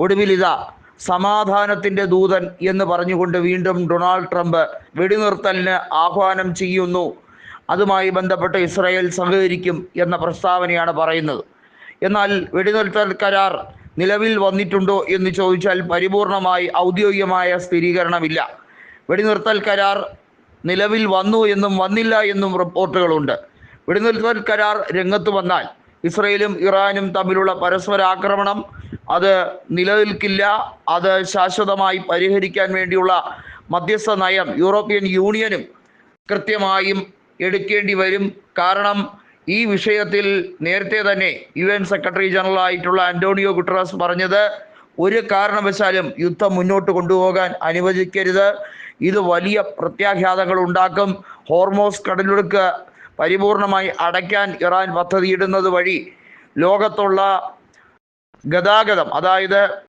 ഒടുവിലിതാ സമാധാനത്തിൻ്റെ ദൂതൻ എന്ന് പറഞ്ഞുകൊണ്ട് വീണ്ടും ഡൊണാൾഡ് ട്രംപ് വെടിനിർത്തലിന് ആഹ്വാനം ചെയ്യുന്നു. അതുമായി ബന്ധപ്പെട്ട് ഇസ്രായേൽ സഹകരിക്കും എന്ന പ്രസ്താവനയാണ് പറയുന്നത്. എന്നാൽ വെടിനിർത്തൽ കരാർ നിലവിൽ വന്നിട്ടുണ്ടോ എന്ന് ചോദിച്ചാൽ പരിപൂർണമായി ഔദ്യോഗികമായ സ്ഥിരീകരണമില്ല. വെടിനിർത്തൽ കരാർ നിലവിൽ വന്നു എന്നും വന്നില്ല എന്നും റിപ്പോർട്ടുകളുണ്ട്. വെടിനിർത്തൽ കരാർ രംഗത്ത് വന്നാൽ ഇസ്രയേലും ഇറാനും തമ്മിലുള്ള പരസ്പര ആക്രമണം അത് നിലനിൽക്കില്ല. അത് ശാശ്വതമായി പരിഹരിക്കാൻ വേണ്ടിയുള്ള മധ്യസ്ഥ നയം യൂറോപ്യൻ യൂണിയനും കൃത്യമായും എടുക്കേണ്ടി വരും. കാരണം ഈ വിഷയത്തിൽ നേരത്തെ തന്നെ UN സെക്രട്ടറി ജനറൽ ആയിട്ടുള്ള ആന്റോണിയോ ഗുട്ടറസ് പറഞ്ഞത് ഒരു കാരണവശാലും യുദ്ധം മുന്നോട്ട് കൊണ്ടുപോകാൻ അനുവദിക്കരുത്. ഇത് വലിയ പ്രത്യാഘാതങ്ങൾ ഉണ്ടാക്കും. ഹോർമോസ് കടലിടുക്ക് പരിപൂർണമായി അടയ്ക്കാൻ ഇറാൻ പദ്ധതിയിടുന്നത് വഴി ലോകത്തുള്ള ഗതാഗതം, അതായത്